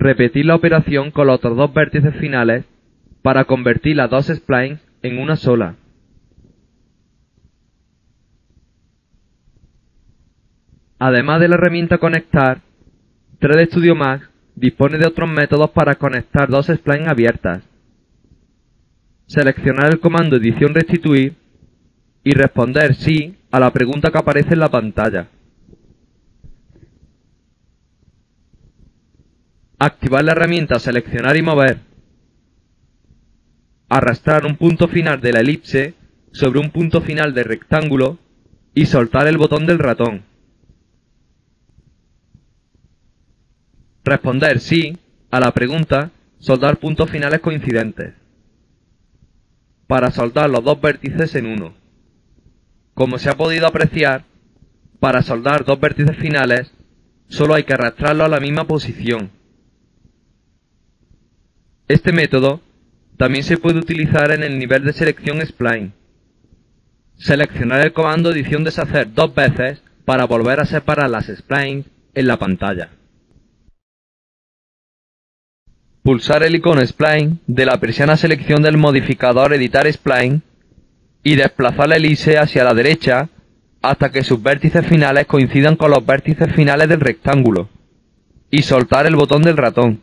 Repetir la operación con los otros dos vértices finales para convertir las dos splines en una sola. Además de la herramienta Conectar, 3D Studio Max dispone de otros métodos para conectar dos splines abiertas. Seleccionar el comando Edición Restituir y responder sí a la pregunta que aparece en la pantalla. Activar la herramienta Seleccionar y mover. Arrastrar un punto final de la elipse sobre un punto final del rectángulo y soltar el botón del ratón. Responder sí a la pregunta Soldar puntos finales coincidentes. Para soldar los dos vértices en uno. Como se ha podido apreciar, para soldar dos vértices finales, solo hay que arrastrarlo a la misma posición. Este método también se puede utilizar en el nivel de selección spline. Seleccionar el comando Edición Deshacer dos veces para volver a separar las splines en la pantalla. Pulsar el icono Spline de la persiana Selección del modificador Editar Spline y desplazar la elipse hacia la derecha hasta que sus vértices finales coincidan con los vértices finales del rectángulo y soltar el botón del ratón.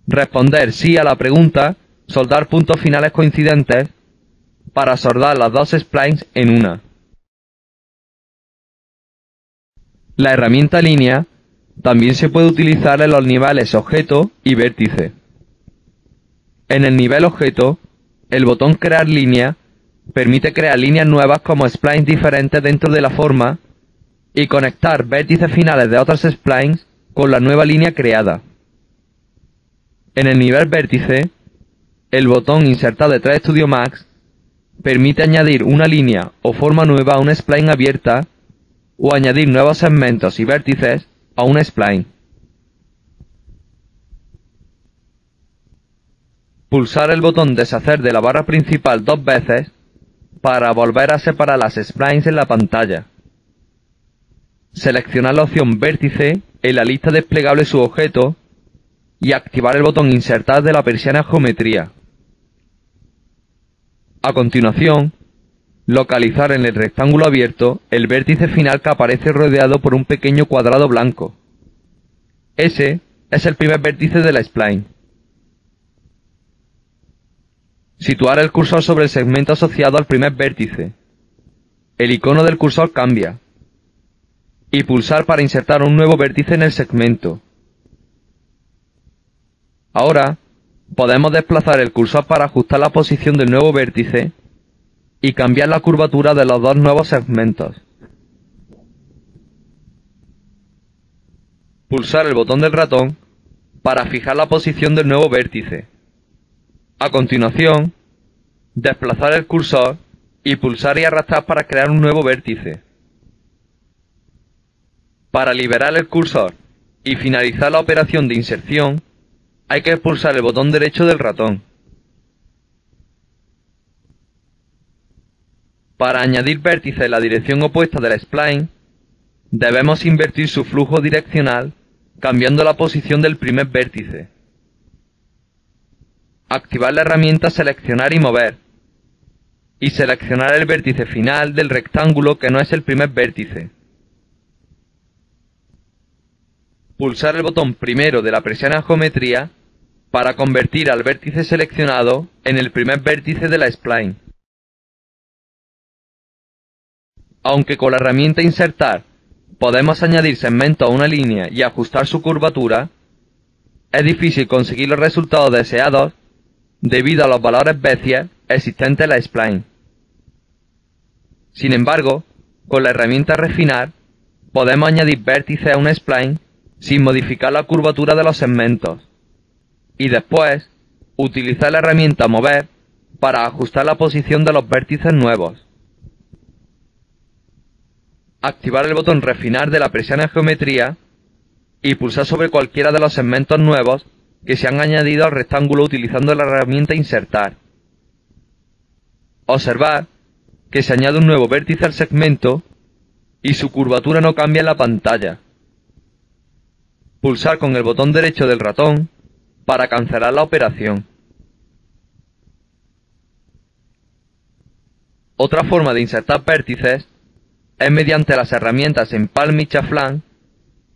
Responder sí a la pregunta Soldar puntos finales coincidentes para soldar las dos splines en una. La herramienta Línea también se puede utilizar en los niveles Objeto y Vértice. En el nivel Objeto, el botón Crear línea permite crear líneas nuevas como splines diferentes dentro de la forma y conectar vértices finales de otras splines con la nueva línea creada. En el nivel Vértice, el botón Insertar de 3D Studio Max permite añadir una línea o forma nueva a una spline abierta o añadir nuevos segmentos y vértices a una spline. Pulsar el botón Deshacer de la barra principal dos veces para volver a separar las splines en la pantalla. Seleccionar la opción Vértice en la lista desplegable Subobjeto y activar el botón Insertar de la persiana Geometría. A continuación, localizar en el rectángulo abierto el vértice final que aparece rodeado por un pequeño cuadrado blanco. Ese es el primer vértice de la spline. Situar el cursor sobre el segmento asociado al primer vértice. El icono del cursor cambia. Y pulsar para insertar un nuevo vértice en el segmento. Ahora, podemos desplazar el cursor para ajustar la posición del nuevo vértice y cambiar la curvatura de los dos nuevos segmentos. Pulsar el botón del ratón para fijar la posición del nuevo vértice. A continuación, desplazar el cursor y pulsar y arrastrar para crear un nuevo vértice. Para liberar el cursor y finalizar la operación de inserción, hay que pulsar el botón derecho del ratón. Para añadir vértices en la dirección opuesta de la spline, debemos invertir su flujo direccional cambiando la posición del primer vértice. Activar la herramienta Seleccionar y mover. Y seleccionar el vértice final del rectángulo que no es el primer vértice. Pulsar el botón primero de la persiana Geometría para convertir al vértice seleccionado en el primer vértice de la spline. Aunque con la herramienta Insertar podemos añadir segmentos a una línea y ajustar su curvatura, es difícil conseguir los resultados deseados debido a los valores Bézier existentes en la spline. Sin embargo, con la herramienta Refinar podemos añadir vértices a una spline sin modificar la curvatura de los segmentos y después utilizar la herramienta Mover para ajustar la posición de los vértices nuevos. Activar el botón Refinar de la persiana Geometría y pulsar sobre cualquiera de los segmentos nuevos que se han añadido al rectángulo utilizando la herramienta Insertar. Observar que se añade un nuevo vértice al segmento y su curvatura no cambia en la pantalla. Pulsar con el botón derecho del ratón para cancelar la operación. Otra forma de insertar vértices es mediante las herramientas empalme y chaflán,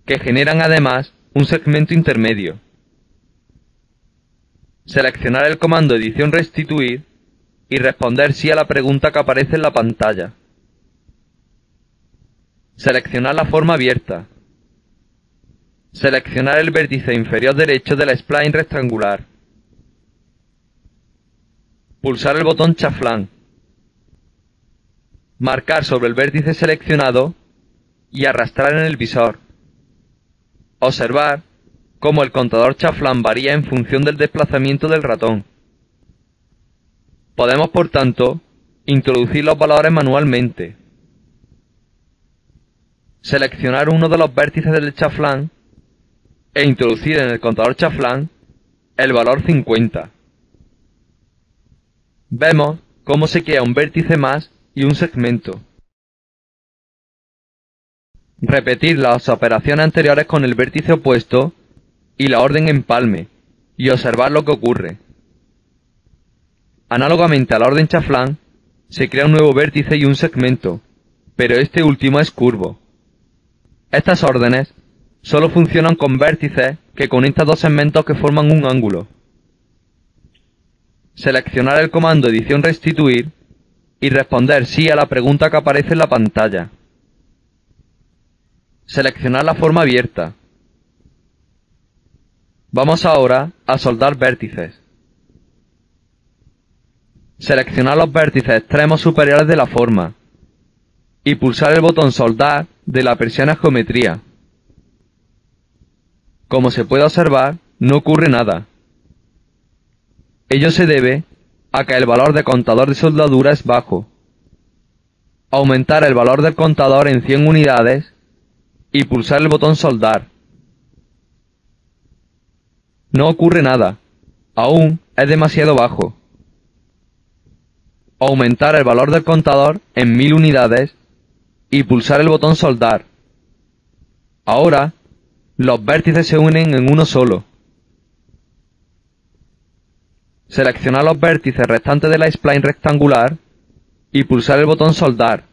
que generan además un segmento intermedio. Seleccionar el comando edición restituir y responder sí a la pregunta que aparece en la pantalla. Seleccionar la forma abierta. Seleccionar el vértice inferior derecho de la spline rectangular. Pulsar el botón chaflán. Marcar sobre el vértice seleccionado y arrastrar en el visor. Observar cómo el contador chaflán varía en función del desplazamiento del ratón. Podemos, por tanto, introducir los valores manualmente. Seleccionar uno de los vértices del chaflán e introducir en el contador chaflán el valor 50. Vemos cómo se crea un vértice más y un segmento. Repetir las operaciones anteriores con el vértice opuesto y la orden empalme y observar lo que ocurre. Análogamente a la orden chaflán, se crea un nuevo vértice y un segmento, pero este último es curvo. Estas órdenes solo funcionan con vértices que conectan dos segmentos que forman un ángulo. Seleccionar el comando edición restituir y responder sí a la pregunta que aparece en la pantalla. Seleccionar la forma abierta. Vamos ahora a soldar vértices. Seleccionar los vértices extremos superiores de la forma y pulsar el botón soldar de la persiana geometría. Como se puede observar, no ocurre nada. Ello se debe a que el valor de contador de soldadura es bajo. Aumentar el valor del contador en 100 unidades y pulsar el botón soldar. No ocurre nada, aún es demasiado bajo. Aumentar el valor del contador en 1000 unidades y pulsar el botón soldar. Ahora, los vértices se unen en uno solo. Seleccionar los vértices restantes de la spline rectangular y pulsar el botón soldar.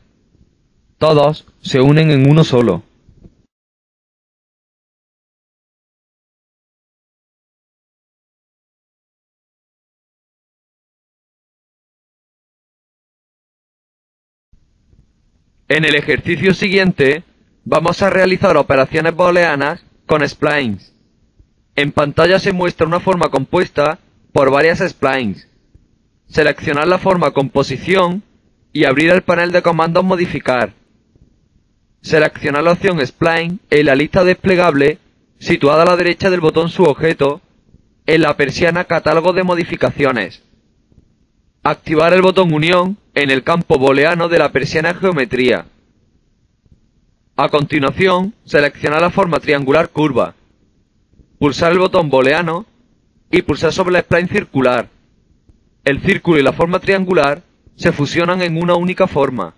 Todos se unen en uno solo. En el ejercicio siguiente, vamos a realizar operaciones booleanas con splines. En pantalla se muestra una forma compuesta por varias splines. Seleccionar la forma composición y abrir el panel de comandos modificar. Seleccionar la opción spline en la lista desplegable situada a la derecha del botón subobjeto en la persiana catálogo de modificaciones. Activar el botón unión en el campo booleano de la persiana geometría. A continuación, seleccionar la forma triangular curva. Pulsar el botón booleano y pulsar sobre la spline circular. El círculo y la forma triangular se fusionan en una única forma.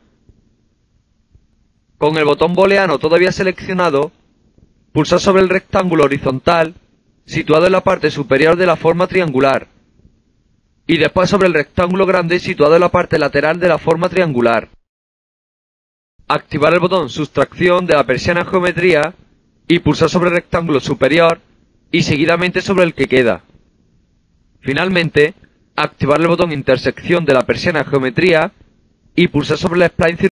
Con el botón booleano todavía seleccionado, pulsar sobre el rectángulo horizontal situado en la parte superior de la forma triangular y después sobre el rectángulo grande situado en la parte lateral de la forma triangular. Activar el botón sustracción de la persiana geometría y pulsar sobre el rectángulo superior y seguidamente sobre el que queda. Finalmente, activar el botón intersección de la persiana geometría y pulsar sobre la spline circular